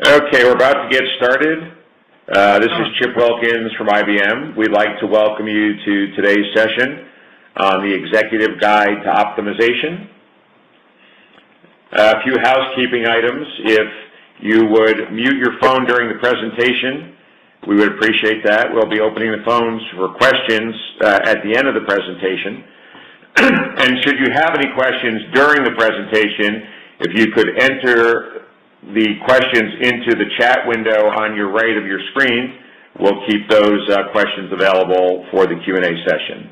Okay, we're about to get started. This is Chip Wilkins from IBM. We'd like to welcome you to today's session on the Executive Guide to Optimization. A few housekeeping items. If you would mute your phone during the presentation, we would appreciate that. We'll be opening the phones for questions at the end of the presentation. And should you have any questions during the presentation, if you could enter the questions into the chat window on your right of your screen, we'll keep those questions available for the Q&A session.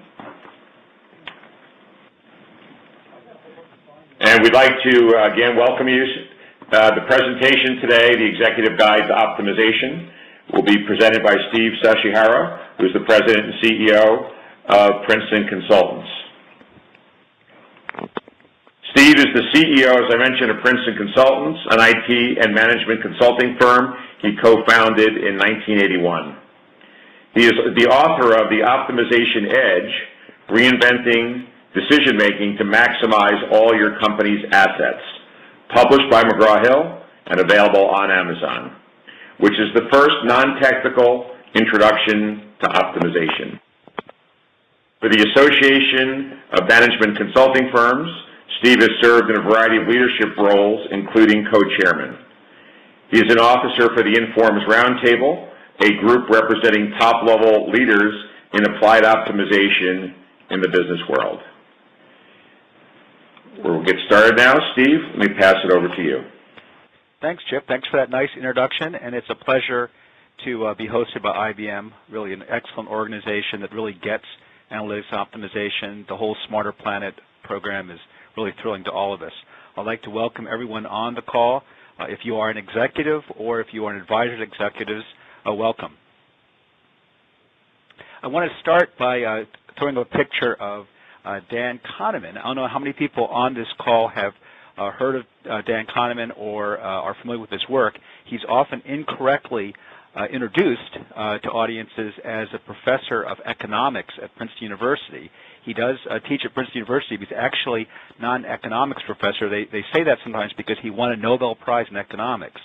And we'd like to, again, welcome you. The presentation today, the Executive Guide to Optimization, will be presented by Steve Sashihara, who's the President and CEO of Princeton Consultants. Steve is the CEO, as I mentioned, of Princeton Consultants, an IT and management consulting firm he co-founded in 1981. He is the author of The Optimization Edge, Reinventing Decision-Making to Maximize All Your Company's Assets, published by McGraw-Hill and available on Amazon, which is the first non-technical introduction to optimization. For the Association of Management Consulting Firms, Steve has served in a variety of leadership roles, including co-chairman. He is an officer for the Informs Roundtable, a group representing top-level leaders in applied optimization in the business world. We'll get started now. Steve, let me pass it over to you. Thanks, Chip. Thanks for that nice introduction, and it's a pleasure to be hosted by IBM, really an excellent organization that really gets analytics optimization. The whole Smarter Planet program is really thrilling to all of us. I'd like to welcome everyone on the call. If you are an executive or if you are an advisor to executives, welcome. I want to start by throwing a picture of Dan Kahneman. I don't know how many people on this call have heard of Dan Kahneman or are familiar with his work. He's often incorrectly introduced to audiences as a professor of economics at Princeton University. He does teach at Princeton University, but he's actually not an economics professor. They say that sometimes because he won a Nobel Prize in economics.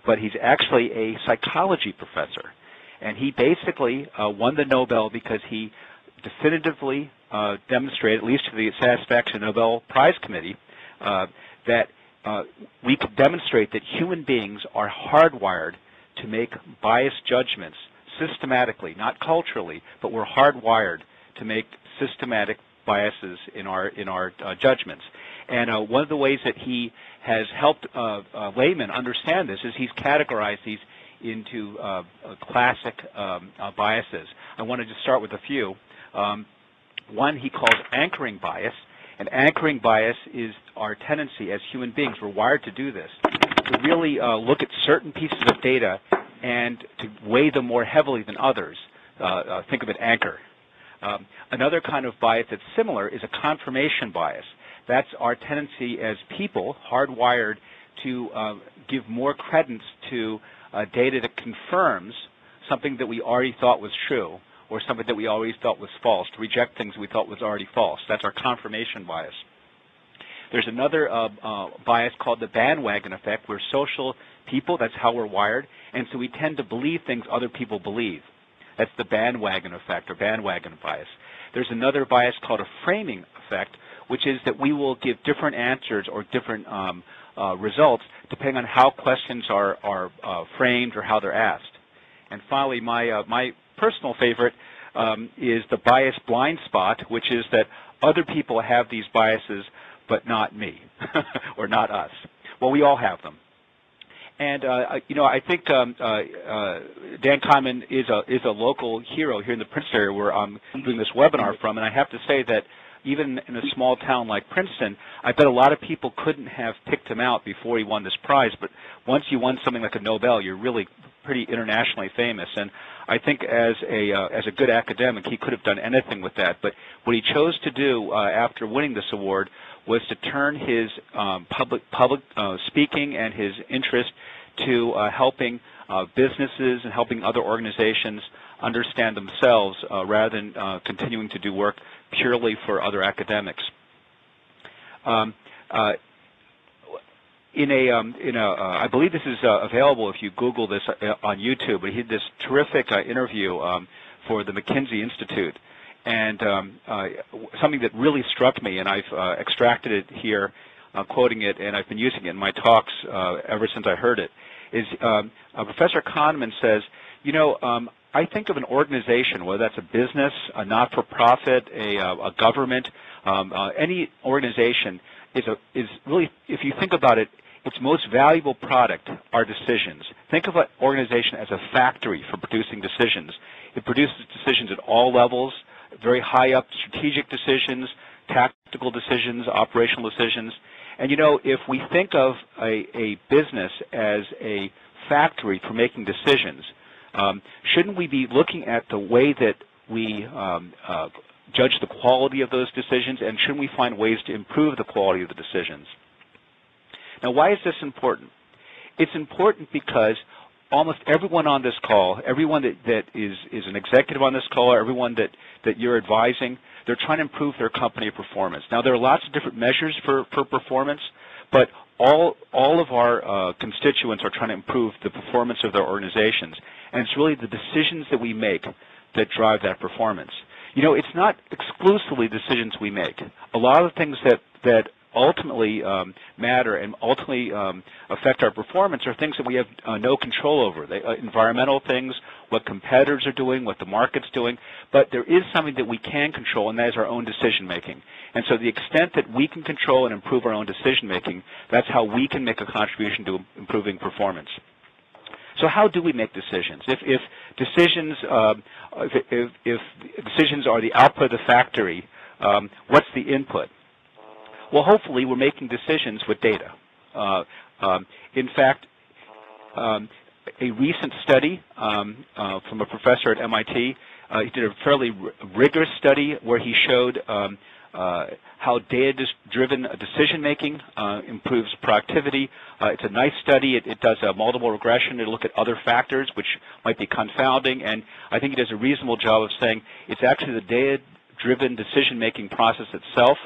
But he's actually a psychology professor. And he basically won the Nobel because he definitively demonstrated, at least to the satisfaction of the Nobel Prize Committee, that we could demonstrate that human beings are hardwired to make biased judgments systematically, not culturally, but we're hardwired to make systematic biases in our judgments. And one of the ways that he has helped laymen understand this is he's categorized these into classic biases. I wanted to start with a few. One he calls anchoring bias, and anchoring bias is our tendency as human beings, we're wired to do this, to really look at certain pieces of data and to weigh them more heavily than others. Think of an anchor. Another kind of bias that's similar is a confirmation bias. That's our tendency as people, hardwired, to give more credence to data that confirms something that we already thought was true or something that we always thought was false, to reject things we thought was already false. That's our confirmation bias. There's another bias called the bandwagon effect. We're social people. That's how we're wired. And so we tend to believe things other people believe. That's the bandwagon effect or bandwagon bias. There's another bias called a framing effect, which is that we will give different answers or different results depending on how questions are framed or how they're asked. And finally, my personal favorite is the bias blind spot, which is that other people have these biases, but not me or not us. Well, we all have them. And I think Dan Kahneman is a local hero here in the Princeton area where I'm doing this webinar from, and I have to say that even in a small town like Princeton, I bet a lot of people couldn't have picked him out before he won this prize, but once you won something like a Nobel, you're really pretty internationally famous. And I think as a good academic, he could have done anything with that. But what he chose to do after winning this award was to turn his public speaking and his interest to helping businesses and helping other organizations understand themselves rather than continuing to do work purely for other academics. I believe this is available if you Google this on YouTube, but he did this terrific interview for the McKinsey Institute, and something that really struck me, and I've extracted it here, quoting it, and I've been using it in my talks ever since I heard it, is Professor Kahneman says, I think of an organization, whether that's a business, a not-for-profit, a government, any organization is really, if you think about it, its most valuable product are decisions. Think of an organization as a factory for producing decisions. It produces decisions at all levels, very high up strategic decisions, tactical decisions, operational decisions. And if we think of a business as a factory for making decisions, shouldn't we be looking at the way that we judge the quality of those decisions, and shouldn't we find ways to improve the quality of the decisions? Now, why is this important? It's important because almost everyone on this call, everyone that is an executive on this call, or everyone that you're advising, they're trying to improve their company performance. Now, there are lots of different measures for performance, but all of our constituents are trying to improve the performance of their organizations, and it's really the decisions that we make that drive that performance. It's not exclusively decisions we make. A lot of things that ultimately matter and ultimately affect our performance are things that we have no control over. Environmental things, what competitors are doing, what the market's doing, but there is something that we can control, and that is our own decision making. And so the extent that we can control and improve our own decision making, that's how we can make a contribution to improving performance. So how do we make decisions? If decisions are the output of the factory, what's the input? Well, hopefully we're making decisions with data. In fact, a recent study from a professor at MIT, he did a fairly rigorous study where he showed how data-driven decision-making improves productivity. It's a nice study. It does a multiple regression to look at other factors which might be confounding, and I think it does a reasonable job of saying it's actually the data-driven decision-making process itself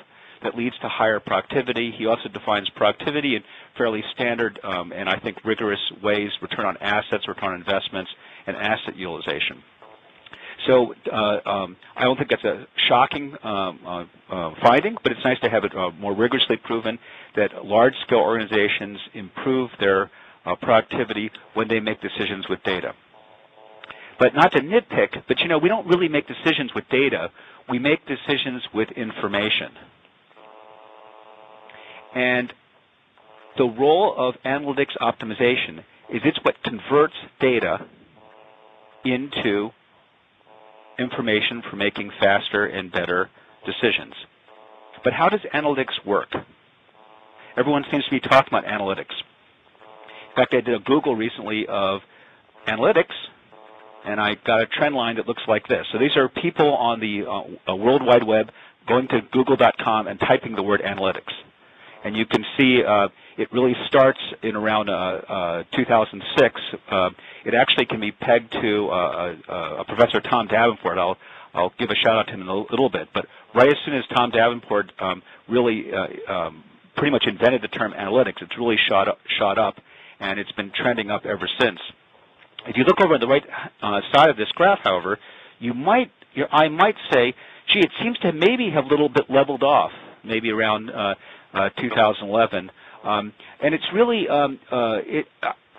that leads to higher productivity. He also defines productivity in fairly standard and I think rigorous ways: return on assets, return on investments, and asset utilization. So I don't think that's a shocking finding, but it's nice to have it more rigorously proven that large-scale organizations improve their productivity when they make decisions with data. But not to nitpick, but we don't really make decisions with data. We make decisions with information. And the role of analytics optimization is it's what converts data into information for making faster and better decisions. But how does analytics work? Everyone seems to be talking about analytics. In fact, I did a Google recently of analytics, and I got a trend line that looks like this. So these are people on the World Wide Web going to google.com and typing the word analytics. And you can see it really starts in around 2006. It actually can be pegged to Professor Tom Davenport. I'll give a shout out to him in a little bit. But right as soon as Tom Davenport really pretty much invented the term analytics, it's really shot up, and it's been trending up ever since. If you look over on the right side of this graph, however, I might say, gee, it seems to maybe have a little bit leveled off, maybe around 2011, and it's really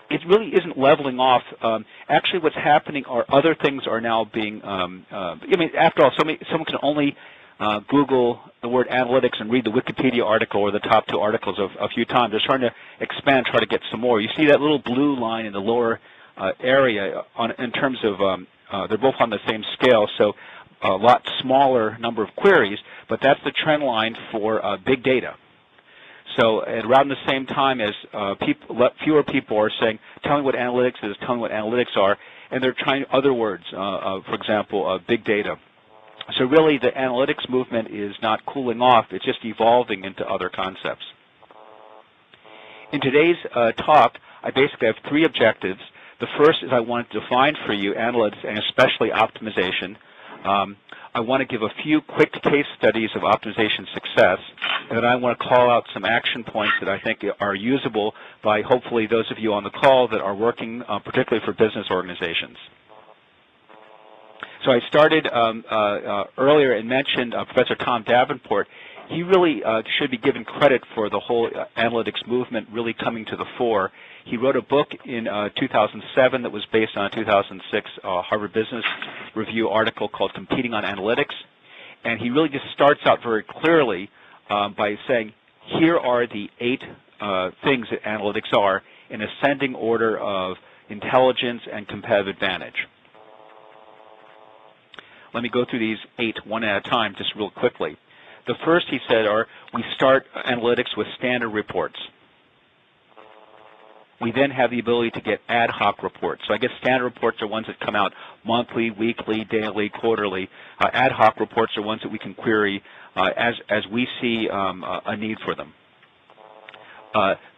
it really isn't leveling off. Actually, what's happening are other things are now being. I mean, after all, someone can only Google the word analytics and read the Wikipedia article or the top two articles a few times. They're trying to expand, try to get some more. You see that little blue line in the lower area in terms of they're both on the same scale, so a lot smaller number of queries, but that's the trend line for big data. So at around the same time as fewer people are saying, tell me what analytics is, tell me what analytics are, and they're trying other words, for example, big data. So really the analytics movement is not cooling off, it's just evolving into other concepts. In today's talk, I basically have three objectives. The first is I want to define for you analytics and especially optimization. I want to give a few quick case studies of optimization success, and then I want to call out some action points that I think are usable by hopefully those of you on the call that are working particularly for business organizations. So I started earlier and mentioned Professor Tom Davenport. He really should be given credit for the whole analytics movement really coming to the fore. He wrote a book in 2007 that was based on a 2006 Harvard Business Review article called Competing on Analytics. And he really just starts out very clearly by saying, here are the 8 things that analytics are in ascending order of intelligence and competitive advantage. Let me go through these 8 one at a time just real quickly. The first, he said, we start analytics with standard reports. We then have the ability to get ad hoc reports. So I guess standard reports are ones that come out monthly, weekly, daily, quarterly. Ad hoc reports are ones that we can query as we see a need for them.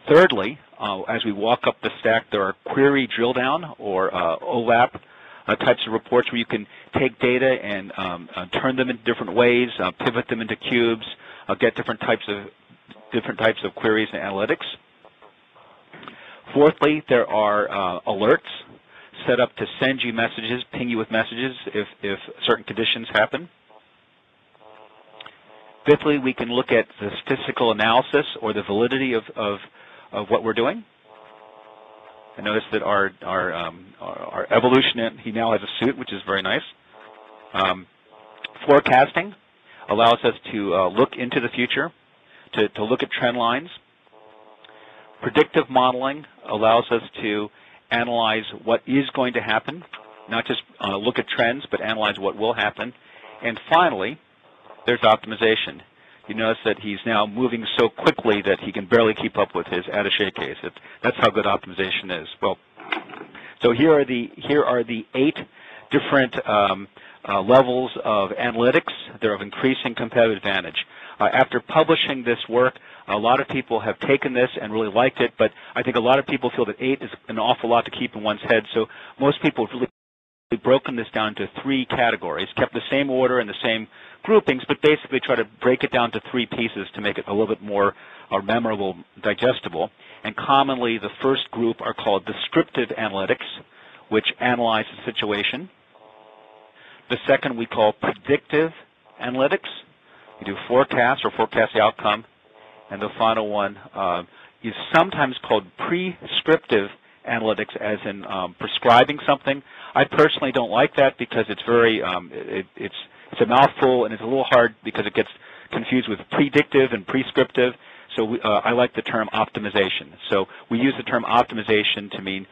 Thirdly, as we walk up the stack, there are query drill down or OLAP types of reports where you can take data and turn them in different ways, pivot them into cubes, get different types of queries and analytics. Fourthly, there are alerts set up to send you messages, ping you with messages if certain conditions happen. Fifthly, we can look at the statistical analysis or the validity of what we're doing. I noticed that our evolutionist, he now has a suit, which is very nice. Forecasting allows us to look into the future, to look at trend lines. Predictive modeling allows us to analyze what is going to happen, not just look at trends, but analyze what will happen. And finally, there's optimization. You notice that he's now moving so quickly that he can barely keep up with his attaché case. That's how good optimization is. Well, so here are the 8 different levels of analytics. They're of increasing competitive advantage. After publishing this work, a lot of people have taken this and really liked it, but I think a lot of people feel that 8 is an awful lot to keep in one's head, so most people have really broken this down into 3 categories, kept the same order and the same groupings, but basically try to break it down to 3 pieces to make it a little bit more memorable, digestible. And commonly, the first group are called descriptive analytics, which analyze the situation. The second we call predictive analytics. You do forecasts or forecast the outcome. And the final one is sometimes called prescriptive analytics, as in prescribing something. I personally don't like that because it's very it's a mouthful and it's a little hard because it gets confused with predictive and prescriptive. So I like the term optimization. So we use the term optimization to mean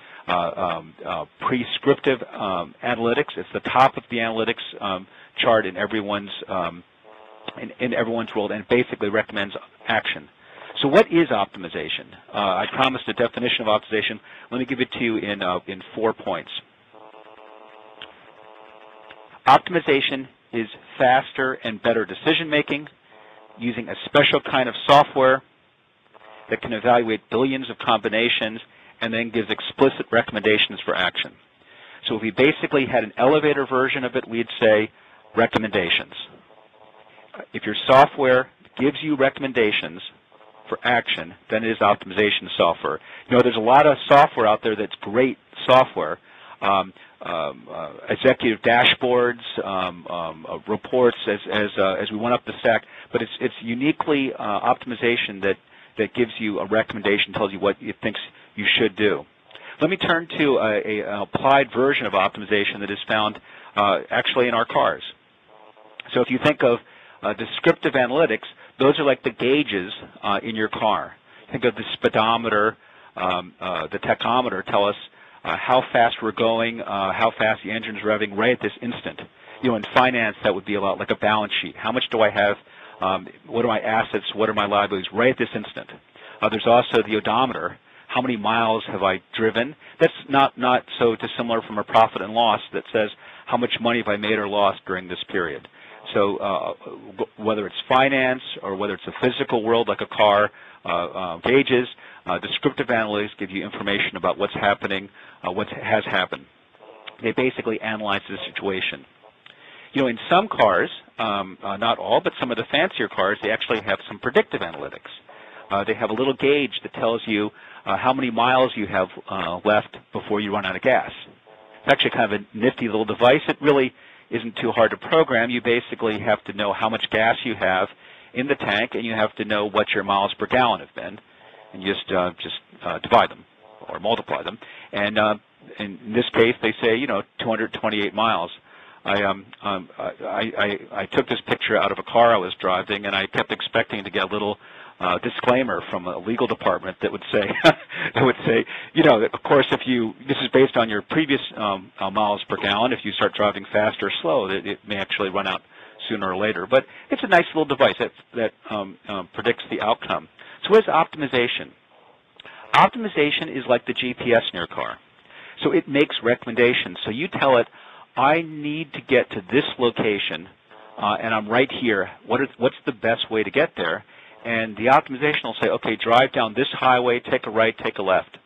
prescriptive analytics. It's the top of the analytics chart in everyone's world, and it basically recommends action. So what is optimization? I promised a definition of optimization. Let me give it to you in 4 points. Optimization is faster and better decision making using a special kind of software that can evaluate billions of combinations and then gives explicit recommendations for action. So if we basically had an elevator version of it, we'd say recommendations. If your software gives you recommendations for action, then it is optimization software. You know, there's a lot of software out there that's great software, executive dashboards, reports as we went up the stack, but it's uniquely optimization that gives you a recommendation, tells you what it thinks you should do. Let me turn to an applied version of optimization that is found actually in our cars. So if you think of descriptive analytics, those are like the gauges in your car. Think of the speedometer, the tachometer tell us how fast we're going, how fast the engine's revving right at this instant. You know, in finance, that would be a lot like a balance sheet. How much do I have? What are my assets? What are my liabilities right at this instant? There's also the odometer. How many miles have I driven? That's not so dissimilar from a profit and loss that says how much money have I made or lost during this period. So whether it's finance or whether it's a physical world like a car, gauges, descriptive analytics give you information about what's happening, what has happened. They basically analyze the situation. In some cars, not all, but some of the fancier cars, they actually have some predictive analytics. They have a little gauge that tells you how many miles you have left before you run out of gas. It's actually kind of a nifty little device. It really isn't too hard to program. You basically have to know how much gas you have in the tank, and you have to know what your miles per gallon have been, and just divide them or multiply them. And in this case, they say 228 miles. I took this picture out of a car I was driving, and I kept expecting to get a little disclaimer from a legal department that would say, of course, this is based on your previous miles per gallon. If you start driving fast or slow, it may actually run out sooner or later. But it's a nice little device that predicts the outcome. So what is optimization? Optimization is like the GPS in your car. So it makes recommendations. So you tell it, I need to get to this location, and I'm right here. What's the best way to get there? And the optimization will say, okay, drive down this highway, take a right, take a left.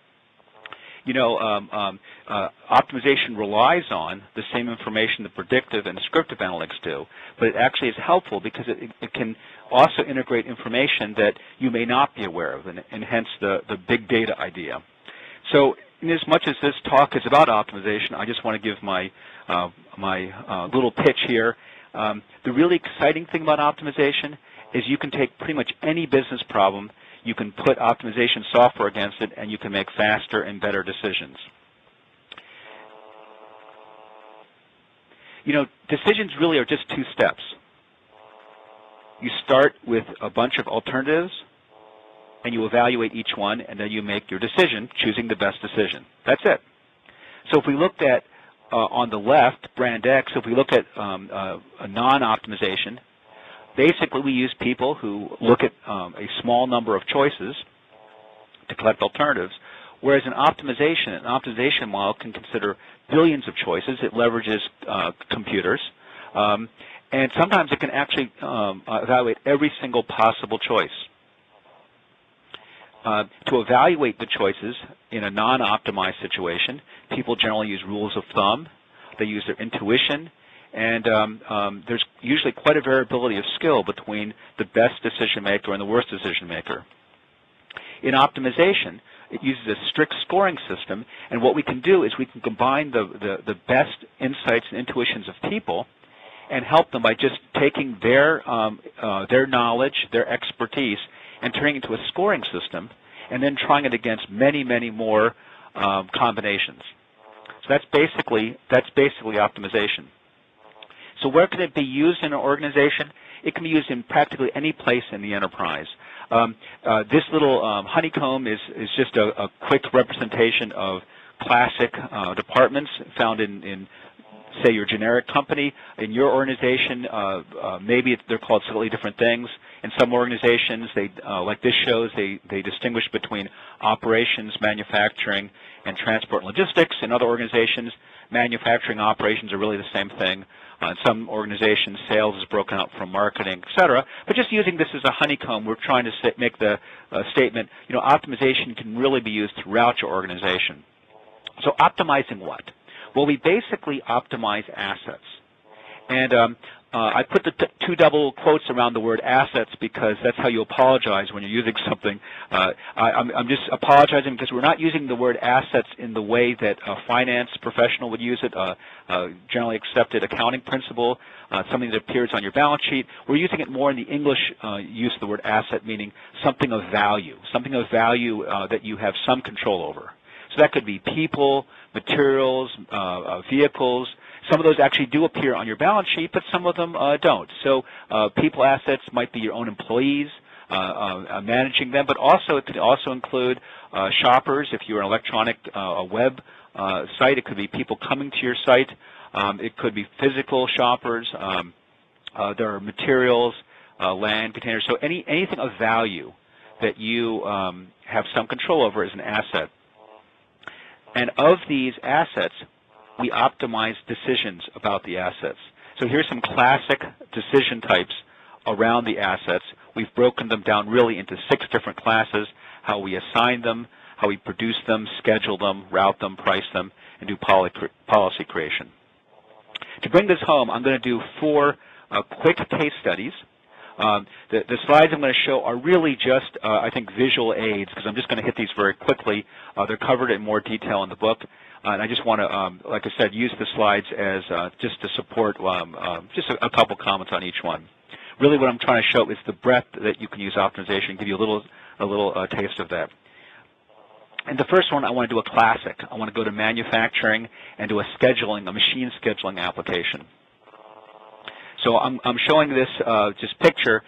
Optimization relies on the same information that predictive and descriptive analytics do, but it actually is helpful because it can also integrate information that you may not be aware of, and hence the big data idea. So in as much as this talk is about optimization, I just want to give my little pitch here. The really exciting thing about optimization is you can take pretty much any business problem, you can put optimization software against it, and you can make faster and better decisions. Decisions really are just two steps. You start with a bunch of alternatives, and you evaluate each one, and then you make your decision, choosing the best decision. That's it. So if we looked at, on the left, brand X, if we look at a non-optimization, basically we use people who look at a small number of choices to collect alternatives, whereas an optimization model can consider billions of choices. It leverages computers, and sometimes it can actually evaluate every single possible choice. To evaluate the choices in a non-optimized situation, people generally use rules of thumb. They use their intuition, and there's usually quite a variability of skill between the best decision maker and the worst decision maker. In optimization, it uses a strict scoring system, and what we can do is we can combine the best insights and intuitions of people and help them by just taking their knowledge, their expertise, and turning it into a scoring system, and then trying it against many, many more combinations. So that's basically optimization. So where can it be used in an organization? It can be used in practically any place in the enterprise. This little honeycomb is just a quick representation of classic departments found in say, your generic company. In your organization, maybe they're called slightly different things. In some organizations, like this shows, they distinguish between operations, manufacturing, and transport and logistics. In other organizations, manufacturing operations are really the same thing. In some organizations, sales is broken out from marketing, et cetera. But just using this as a honeycomb, we're trying to make the statement, optimization can really be used throughout your organization. So optimizing what? Well, we basically optimize assets. And I put the two double quotes around the word assets because that's how you apologize when you're using something. I'm just apologizing because we're not using the word assets in the way that a finance professional would use it, generally accepted accounting principle, something that appears on your balance sheet. We're using it more in the English use of the word asset, meaning something of value that you have some control over. So that could be people, materials, vehicles. Some of those actually do appear on your balance sheet, but some of them don't. So people assets might be your own employees, managing them, but also it could also include shoppers. If you're an electronic web site, it could be people coming to your site. It could be physical shoppers. There are materials, land, containers. So anything of value that you have some control over is an asset. And of these assets, we optimize decisions about the assets. So here's some classic decision types around the assets. We've broken them down really into 6 different classes: how we assign them, how we produce them, schedule them, route them, price them, and do policy creation. To bring this home, I'm going to do 4 quick case studies. The slides I'm going to show are really just, I think, visual aids, because I'm just going to hit these very quickly. They're covered in more detail in the book, and I just want to, like I said, use the slides as just to support just a couple comments on each one. Really what I'm trying to show is the breadth that you can use optimization, give you a little taste of that. And the first one, I want to do a classic. I want to go to manufacturing and do a machine scheduling application. So I'm showing this just picture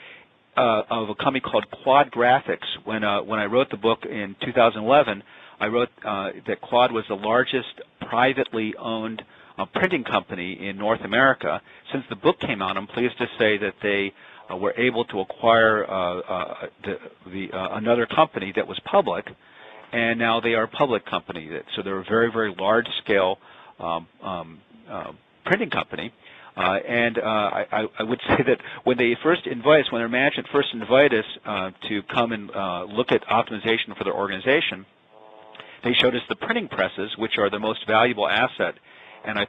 of a company called Quad Graphics. When I wrote the book in 2011, I wrote that Quad was the largest privately owned printing company in North America. Since the book came out, I'm pleased to say that they were able to acquire another company that was public, and now they are a public company. So they're a very, very large-scale printing company. And I would say that when their management first invited us to come and look at optimization for their organization, they showed us the printing presses, which are the most valuable asset, and I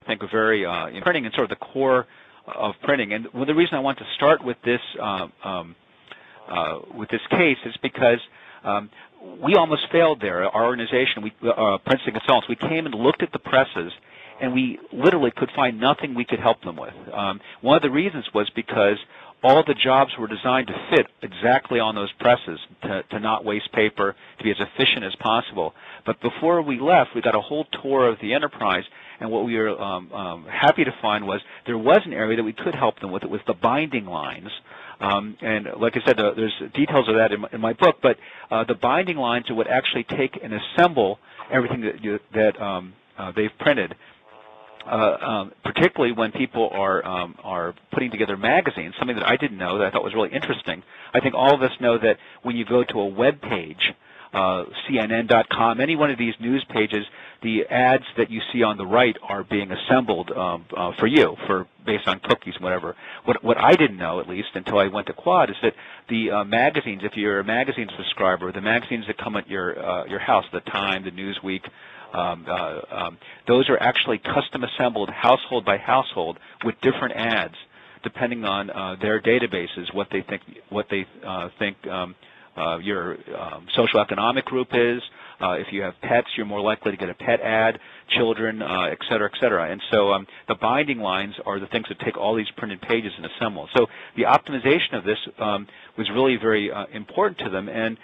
think very printing and sort of the core of printing. And the reason I want to start with this case is because we almost failed there. Our organization, Princeton Consultants, we came and looked at the presses, and we literally could find nothing we could help them with. One of the reasons was because all the jobs were designed to fit exactly on those presses, to not waste paper, to be as efficient as possible. But before we left, we got a whole tour of the enterprise, and what we were happy to find was there was an area that we could help them with. It was the binding lines. And like I said, there's details of that in my book, but the binding lines would actually take and assemble everything that they've printed. Particularly when people are putting together magazines, something that I didn't know that I thought was really interesting. I think all of us know that when you go to a web page, CNN.com, any one of these news pages, the ads that you see on the right are being assembled for you, based on cookies and whatever. What I didn't know, at least until I went to Quad, is that the magazines, if you're a magazine subscriber, the magazines that come at your house, the Time, the Newsweek, those are actually custom assembled household by household with different ads depending on their databases, what they think your social economic group is. If you have pets, you're more likely to get a pet ad, children, et cetera, et cetera. And so the binding lines are the things that take all these printed pages and assemble. So the optimization of this was really very important to them, and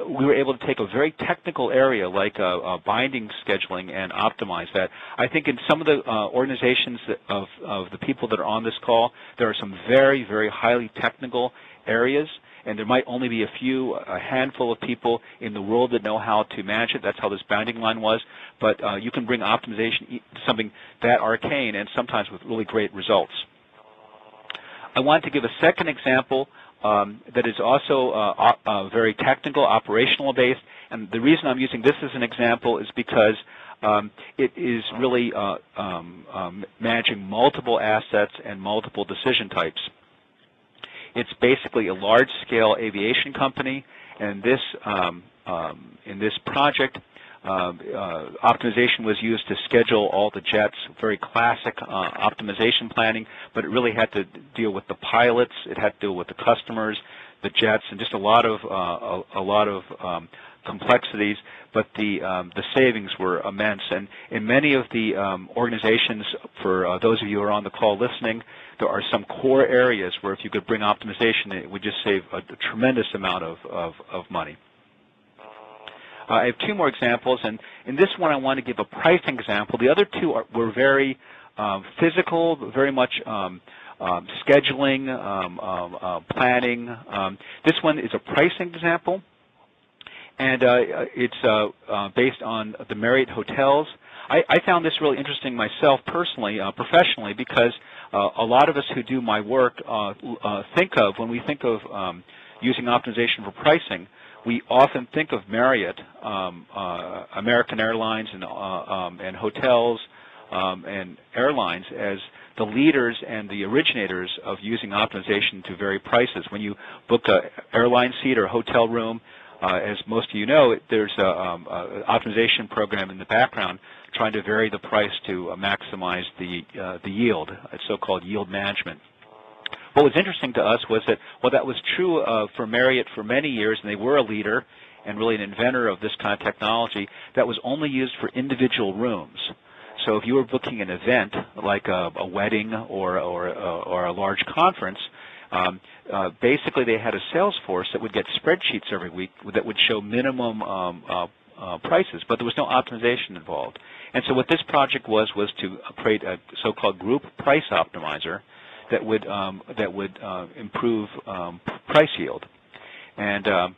we were able to take a very technical area like binding scheduling and optimize that. I think in some of the organizations of the people that are on this call, there are some very, very highly technical areas, and there might only be a handful of people in the world that know how to manage it. That's how this bounding line was. But you can bring optimization to something that arcane and sometimes with really great results. I want to give a second example that is also very technical, operational based. And the reason I'm using this as an example is because it is really managing multiple assets and multiple decision types. It's basically a large-scale aviation company, and in this project, optimization was used to schedule all the jets. Very classic optimization planning, but it really had to deal with the pilots. It had to deal with the customers, the jets, and just a lot of complexities. But the savings were immense. And in many of the organizations, for those of you who are on the call listening, there are some core areas where if you could bring optimization, it would just save a tremendous amount of money. I have 2 more examples, and in this one I want to give a pricing example. The other 2 were very physical, very much scheduling, planning. This one is a pricing example, and it's based on the Marriott hotels. I found this really interesting myself personally, professionally, because a lot of us who do my work when we think of using optimization for pricing, we often think of Marriott, American Airlines, and hotels and airlines as the leaders and the originators of using optimization to vary prices. When you book an airline seat or a hotel room, as most of you know, there's an optimization program in the background trying to vary the price to maximize the yield. It's so-called yield management. What was interesting to us was that, well, that was true for Marriott for many years, and they were a leader and really an inventor of this kind of technology that was only used for individual rooms. So if you were booking an event like a wedding or a large conference, basically they had a sales force that would get spreadsheets every week that would show minimum prices, but there was no optimization involved. And so what this project was to create a so-called group price optimizer that would improve price yield. And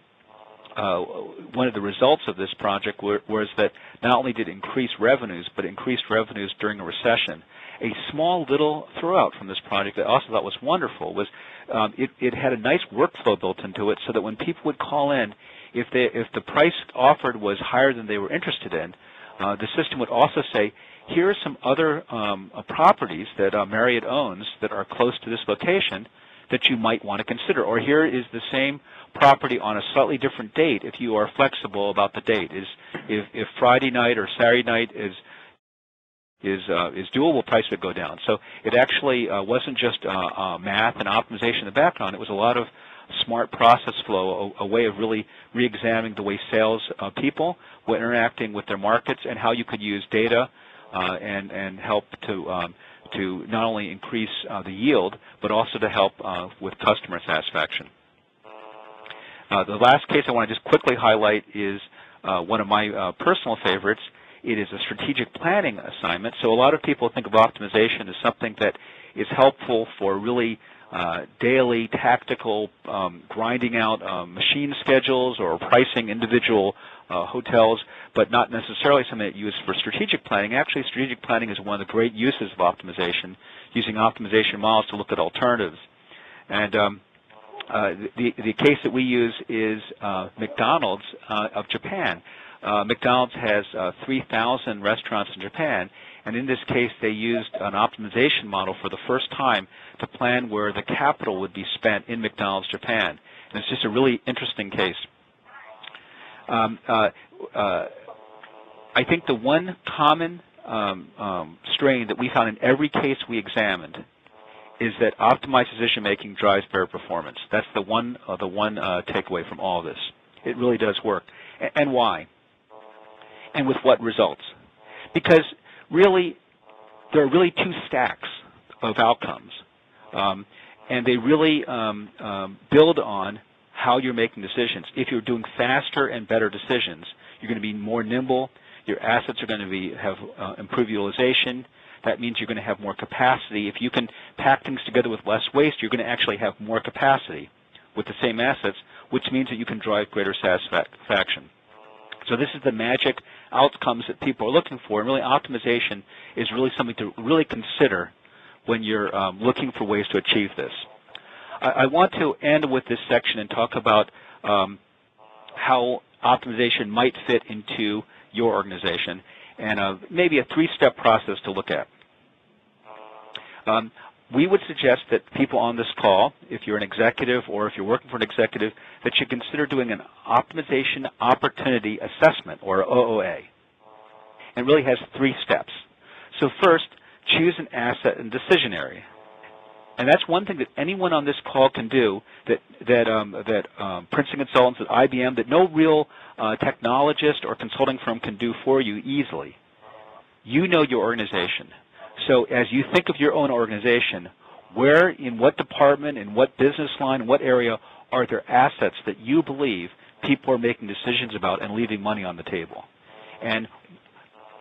one of the results of this project was that not only did it increase revenues, but increased revenues during a recession. A small little throwout from this project that I also thought was wonderful was it had a nice workflow built into it, so that when people would call in, if the price offered was higher than they were interested in, the system would also say, here are some other properties that Marriott owns that are close to this location that you might want to consider. Or here is the same property on a slightly different date if you are flexible about the date. If Friday night or Saturday night is doable, price would go down. So it actually wasn't just math and optimization in the background. It was a lot of smart process flow, a way of really re-examining the way sales people were interacting with their markets and how you could use data and help to not only increase the yield, but also to help with customer satisfaction. The last case I want to just quickly highlight is one of my personal favorites. It is a strategic planning assignment. So a lot of people think of optimization as something that is helpful for really daily, tactical, grinding out machine schedules or pricing individual hotels, but not necessarily something that used for strategic planning. Actually, strategic planning is one of the great uses of optimization, using optimization models to look at alternatives. And the case that we use is McDonald's of Japan. McDonald's has 3,000 restaurants in Japan, and in this case they used an optimization model for the first time to plan where the capital would be spent in McDonald's Japan. And it's just a really interesting case. I think the one common strain that we found in every case we examined is that optimized decision-making drives better performance. That's the one takeaway from all of this. It really does work. And why? And with what results? Because really, there are really two stacks of outcomes, and they really build on how you're making decisions. If you're doing faster and better decisions, you're going to be more nimble. Your assets are going to have improved utilization. That means you're going to have more capacity. If you can pack things together with less waste, you're going to actually have more capacity with the same assets, which means that you can drive greater satisfaction. So this is the magic outcomes that people are looking for, and really optimization is really something to really consider when you're looking for ways to achieve this. I want to end with this section and talk about how optimization might fit into your organization, and maybe a three-step process to look at. We would suggest that people on this call, if you're an executive or if you're working for an executive, that you consider doing an optimization opportunity assessment, or OOA. And it really has three steps. So first, choose an asset and decision area. And that's one thing that anyone on this call can do that Princeton consultants at IBM, that no real technologist or consulting firm can do for you easily. You know your organization. So as you think of your own organization, where, in what department, in what business line, in what area are there assets that you believe people are making decisions about and leaving money on the table? And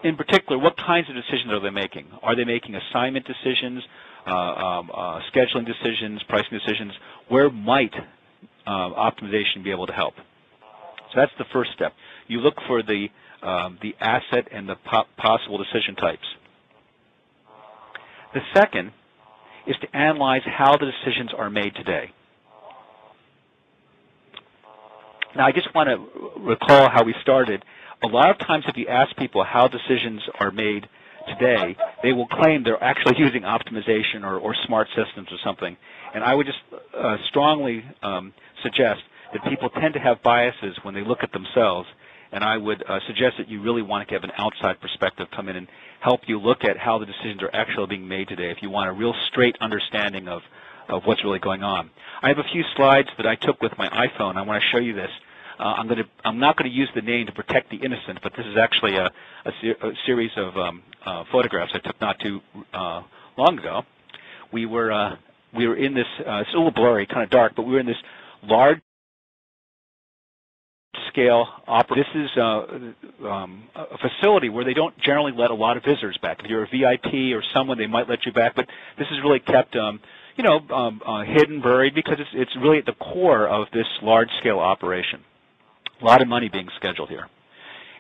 in particular, what kinds of decisions are they making? Are they making assignment decisions, scheduling decisions, pricing decisions? Where might optimization be able to help? So that's the first step. You look for the asset and the possible decision types. The second is to analyze how the decisions are made today. Now, I just want to recall how we started. A lot of times if you ask people how decisions are made today, they will claim they're actually using optimization or smart systems or something. And I would just strongly suggest that people tend to have biases when they look at themselves, and I would suggest that you really want to have an outside perspective come in and help you look at how the decisions are actually being made today if you want a real straight understanding of what's really going on. I have a few slides that I took with my iPhone. I want to show you this. I'm not going to use the name to protect the innocent, but this is actually a series of photographs I took not too long ago. We were in this. It's a little blurry, kind of dark, but we were in this large scale opera. This is a facility where they don't generally let a lot of visitors back. If you're a VIP or someone, they might let you back, but this is really kept hidden, buried, because it's really at the core of this large-scale operation. A lot of money being scheduled here.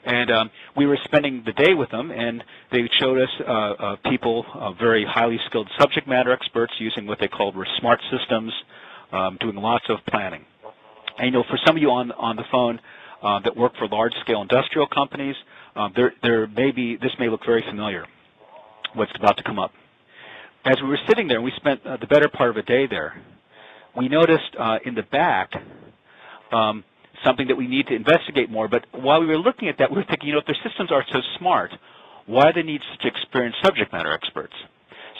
And we were spending the day with them, and they showed us people, very highly skilled subject matter experts using what they called smart systems, doing lots of planning. And for some of you on the phone that work for large-scale industrial companies, this may look very familiar, what's about to come up. As we were sitting there, and we spent the better part of a day there, we noticed in the back something that we need to investigate more. But while we were looking at that, we were thinking, if their systems are so smart, why do they need such experienced subject matter experts?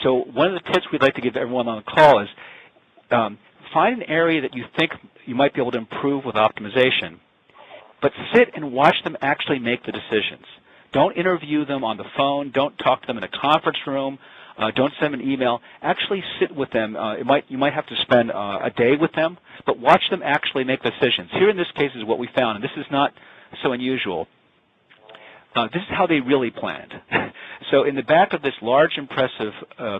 So one of the tips we'd like to give everyone on the call is find an area that you think you might be able to improve with optimization, but sit and watch them actually make the decisions. Don't interview them on the phone. Don't talk to them in a conference room. Don't send them an email. Actually sit with them. You might have to spend a day with them, but watch them actually make decisions. Here in this case is what we found, and this is not so unusual. This is how they really planned. So in the back of this large, impressive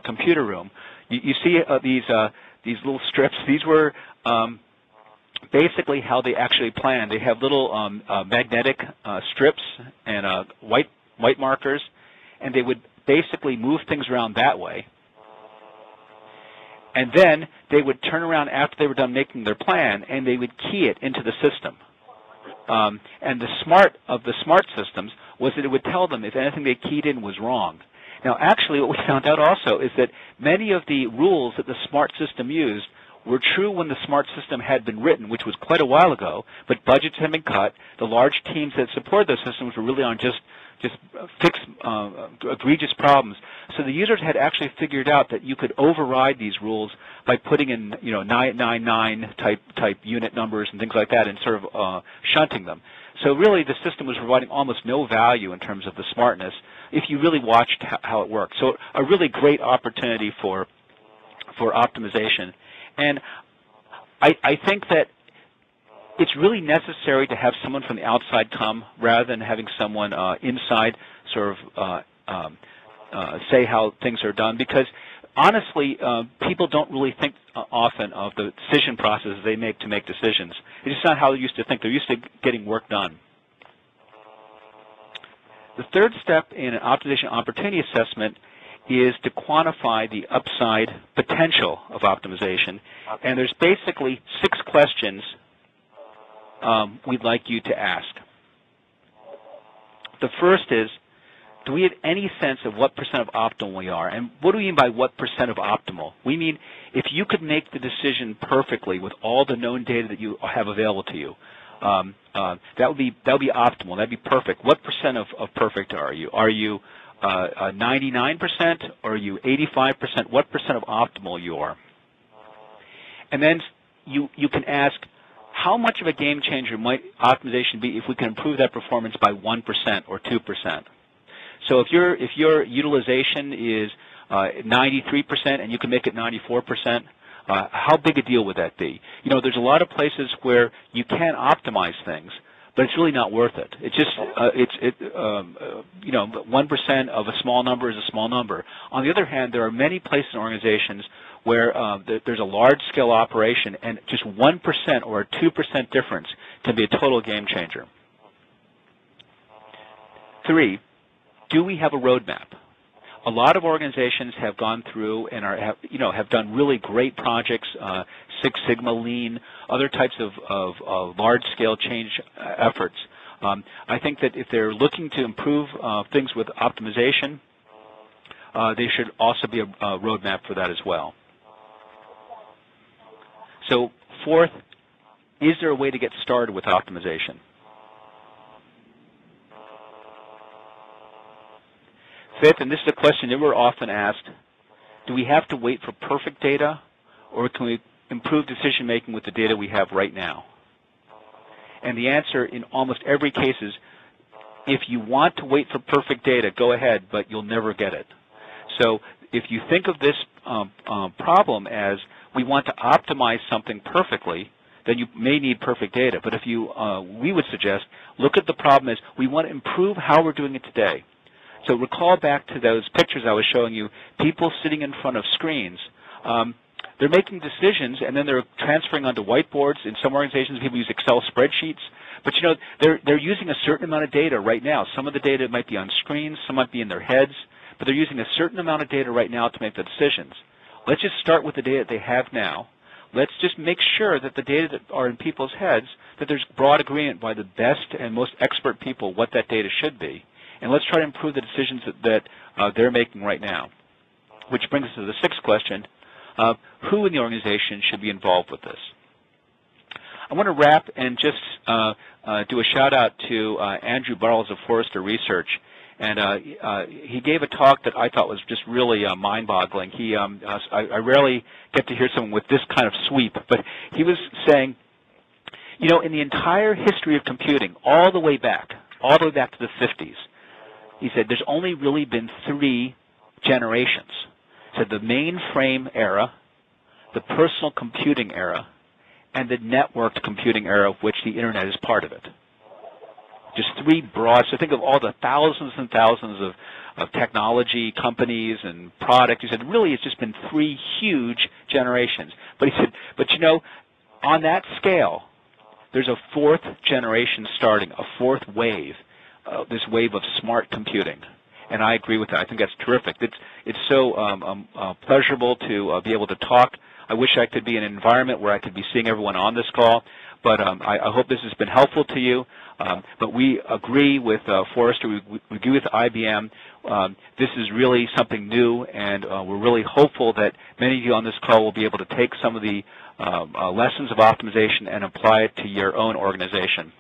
computer room, you see these little strips. These were basically how they actually planned. They have little magnetic strips and white markers, and they would basically move things around that way. And then they would turn around after they were done making their plan, and they would key it into the system. And the smart systems was that it would tell them if anything they keyed in was wrong. Now, actually, what we found out also is that many of the rules that the smart system used were true when the smart system had been written, which was quite a while ago, but budgets had been cut. The large teams that supported those systems were really on just fix egregious problems. So the users had actually figured out that you could override these rules by putting in 999 type unit numbers and things like that, and sort of shunting them. So really, the system was providing almost no value in terms of the smartness if you really watched how it worked. So a really great opportunity for optimization. And I think that it's really necessary to have someone from the outside come rather than having someone inside sort of say how things are done, because honestly, people don't really think often of the decision processes they make to make decisions. It's just not how they used to think. They're used to getting work done. The third step in an optimization opportunity assessment is to quantify the upside potential of optimization. And there's basically 6 questions we'd like you to ask. The first is, do we have any sense of what % of optimal we are? And what do we mean by what % of optimal? We mean if you could make the decision perfectly with all the known data that you have available to you, that would be optimal. That'd be perfect. What % of perfect are you? Are you 99%? Or are you 85%? What % of optimal you are? And then you can ask, how much of a game changer might optimization be if we can improve that performance by 1% or 2%? So if your utilization is 93% and you can make it 94%, how big a deal would that be? There's a lot of places where you can optimize things, but it's really not worth it. It's just 1% of a small number is a small number. On the other hand, there are many places and organizations where there's a large-scale operation, and just 1% or a 2% difference can be a total game changer. 3, do we have a roadmap? A lot of organizations have gone through and have done really great projects, Six Sigma, Lean, other types of large-scale change efforts. I think that if they're looking to improve things with optimization, there should also be a roadmap for that as well. So 4th is there a way to get started with optimization? Fifth, and this is a question that we're often asked, do we have to wait for perfect data, or can we improve decision-making with the data we have right now? And the answer in almost every case is, if you want to wait for perfect data, go ahead, but you'll never get it. So if you think of this problem as we want to optimize something perfectly, then you may need perfect data. But if you, we would suggest, look at the problem as we want to improve how we're doing it today. So recall back to those pictures I was showing you, people sitting in front of screens. They're making decisions, and then they're transferring onto whiteboards. In some organizations, people use Excel spreadsheets. But you know, they're using a certain amount of data right now. Some of the data might be on screens, some might be in their heads, but they're using a certain amount of data right now to make the decisions. Let's just start with the data they have now. Let's just make sure that the data that are in people's heads, that there's broad agreement by the best and most expert people what that data should be. And let's try to improve the decisions that they're making right now. Which brings us to the sixth question, who in the organization should be involved with this? I want to wrap and just do a shout out to Andrew Burrells of Forrester Research. And he gave a talk that I thought was just really mind-boggling. I rarely get to hear someone with this kind of sweep, but he was saying, you know, in the entire history of computing, all the way back to the 50s, he said there's only really been 3 generations. He said the mainframe era, the personal computing era, and the networked computing era, of which the Internet is part of it. Just 3 broad. So think of all the thousands and thousands of technology companies and products. He said, really, it's just been 3 huge generations. But he said, but you know, on that scale, there's a 4th generation starting, a 4th wave, this wave of smart computing. And I agree with that. I think that's terrific. It's so pleasurable to be able to talk. I wish I could be in an environment where I could be seeing everyone on this call, but I hope this has been helpful to you. But we agree with Forrester, we agree with IBM. This is really something new, and we're really hopeful that many of you on this call will be able to take some of the lessons of optimization and apply it to your own organization.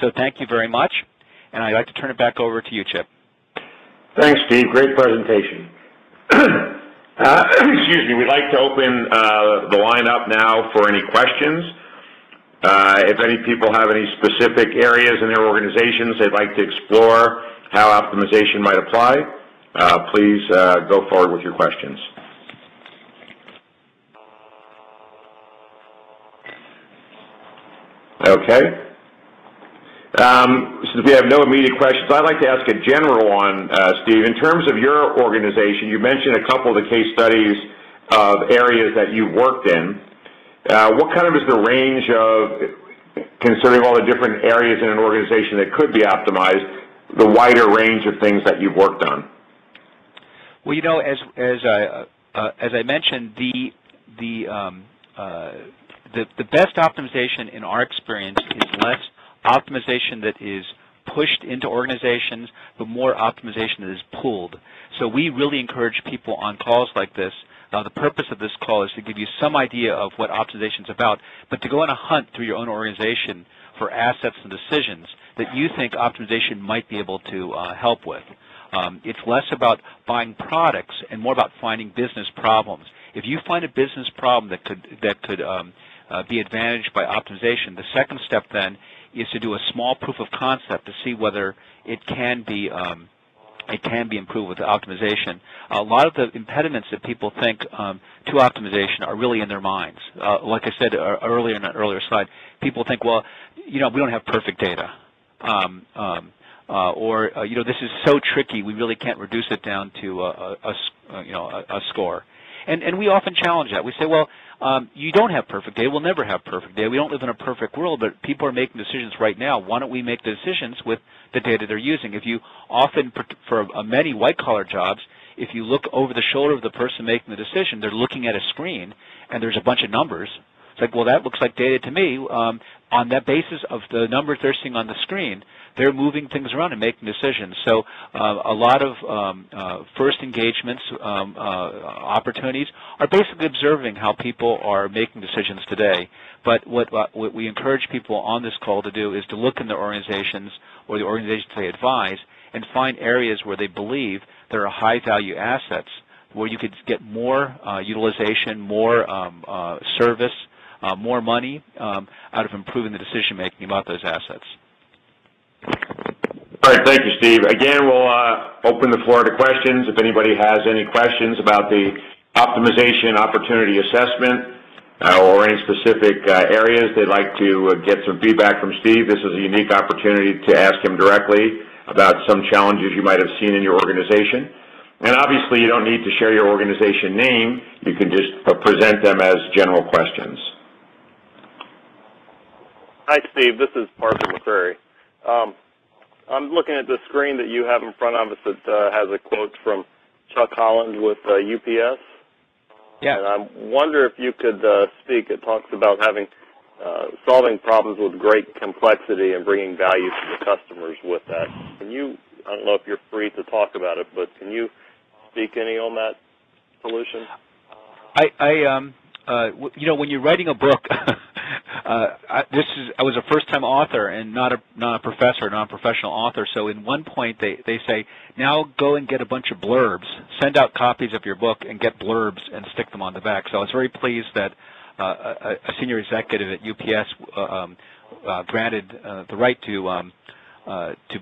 So thank you very much, and I'd like to turn it back over to you, Chip. Thanks, Steve. Great presentation. Excuse me. We'd like to open the line up now for any questions. If any people have any specific areas in their organizations they'd like to explore how optimization might apply, please go forward with your questions. Okay. Since we have no immediate questions, I'd like to ask a general one, Steve. In terms of your organization, you mentioned a couple of the case studies of areas that you've worked in. What kind of is the range of, considering all the different areas in an organization that could be optimized, the wider range of things that you've worked on? Well, you know, as I mentioned, the best optimization in our experience is less optimization that is pushed into organizations, but more optimization that is pulled. So we really encourage people on calls like this. The purpose of this call is to give you some idea of what optimization is about, but to go on a hunt through your own organization for assets and decisions that you think optimization might be able to help with. It's less about buying products and more about finding business problems. If you find a business problem that could be advantaged by optimization, the second step then is to do a small proof of concept to see whether it can be improved with optimization. A lot of the impediments that people think to optimization are really in their minds. Like I said earlier in an earlier slide, people think, well, you know, we don't have perfect data, or you know, this is so tricky, we really can't reduce it down to a score. And we often challenge that. We say, well, you don't have perfect data. We'll never have perfect data. We don't live in a perfect world, but people are making decisions right now. Why don't we make the decisions with the data they're using? If you often, for many white-collar jobs, if you look over the shoulder of the person making the decision, they're looking at a screen, and there's a bunch of numbers. It's like, well, that looks like data to me. On that basis of the numbers they're seeing on the screen, they're moving things around and making decisions. So a lot of first engagements, opportunities, are basically observing how people are making decisions today. But what we encourage people on this call to do is to look in their organizations or the organizations they advise and find areas where they believe there are high-value assets where you could get more utilization, more service, more money out of improving the decision-making about those assets. All right, thank you, Steve. Again, we'll open the floor to questions. If anybody has any questions about the optimization opportunity assessment or any specific areas they'd like to get some feedback from Steve, this is a unique opportunity to ask him directly about some challenges you might have seen in your organization. And obviously, you don't need to share your organization name. You can just present them as general questions. Hi, Steve. This is Parker McCrary. I'm looking at the screen that you have in front of us that has a quote from Chuck Holland with UPS. Yeah. And I wonder if you could speak. It talks about solving problems with great complexity and bringing value to the customers with that. Can you, I don't know if you're free to talk about it, but can you speak any on that solution? You know, when you're writing a book, I was a first-time author and not a professor, non-professional author. So in one point they say, now go and get a bunch of blurbs, send out copies of your book and get blurbs and stick them on the back. So I was very pleased that a senior executive at UPS granted the right to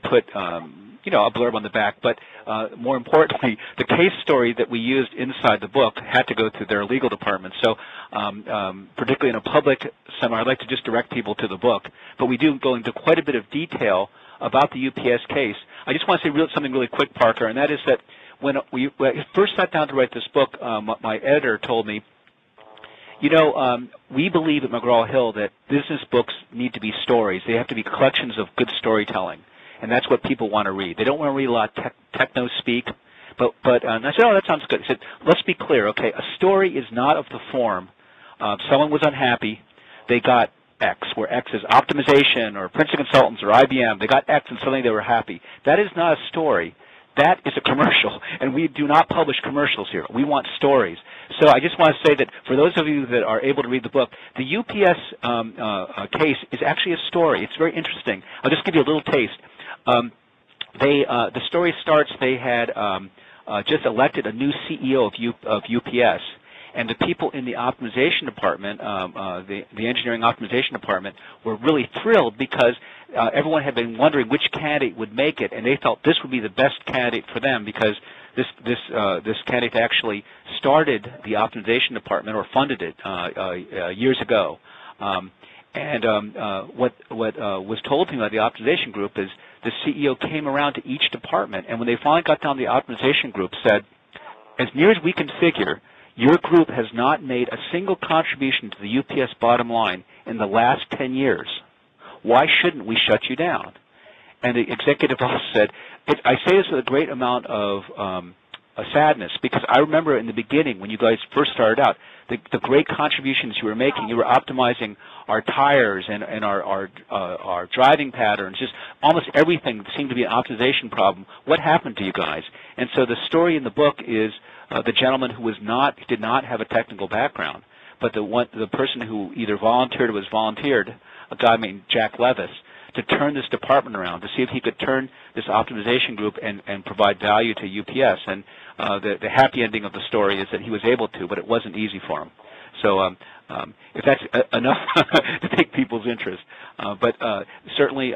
put you know, a blurb on the back, but more importantly, the case story that we used inside the book had to go through their legal department. So particularly in a public seminar, I'd like to just direct people to the book, but we do go into quite a bit of detail about the UPS case. I just want to say something really quick, Parker, and that is that when I first sat down to write this book, my editor told me, you know, we believe at McGraw-Hill that business books need to be stories. They have to be collections of good storytelling. And that's what people want to read. They don't want to read a lot of techno speak. But and I said, oh, that sounds good. He said, let's be clear, okay? A story is not of the form. Someone was unhappy. They got X, where X is optimization or Princeton Consultants or IBM. They got X and suddenly they were happy. That is not a story. That is a commercial, and we do not publish commercials here. We want stories. So I just want to say that for those of you that are able to read the book, the UPS case is actually a story. It's very interesting. I'll just give you a little taste. The story starts, they had just elected a new CEO of UPS, and the people in the optimization department, the engineering optimization department, were really thrilled because everyone had been wondering which candidate would make it, and they felt this would be the best candidate for them because this candidate actually started the optimization department or funded it years ago. What was told to me by the optimization group is the CEO came around to each department, and when they finally got down to the optimization group, said, as near as we can figure, your group has not made a single contribution to the UPS bottom line in the last 10 years. Why shouldn't we shut you down? And the executive boss said, I say this with a great amount of sadness, because I remember in the beginning when you guys first started out, the great contributions you were making. You were optimizing our tires and our driving patterns. Just almost everything seemed to be an optimization problem. What happened to you guys? And so the story in the book is the gentleman who did not have a technical background, but the person who either volunteered or was volunteered, a guy named Jack Levis, to turn this department around, to see if he could turn this optimization group and provide value to UPS. And the happy ending of the story is that he was able to, but it wasn't easy for him. So if that's enough to take people's interest. But certainly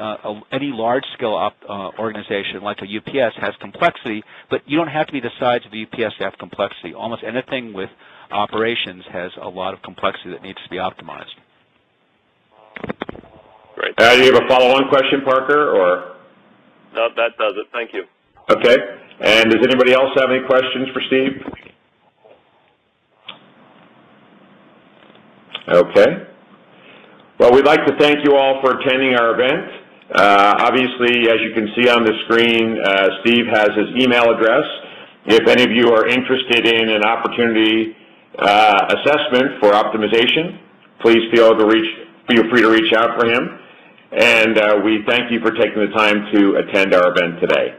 any large-scale organization like a UPS has complexity, but you don't have to be the size of the UPS to have complexity. Almost anything with operations has a lot of complexity that needs to be optimized. Great. Do you have a follow-on question, Parker, or? No, that does it. Thank you. Okay. And does anybody else have any questions for Steve? Okay. Well, we'd like to thank you all for attending our event. Obviously, as you can see on the screen, Steve has his email address. If any of you are interested in an opportunity assessment for optimization, please feel free to reach out for him. And we thank you for taking the time to attend our event today.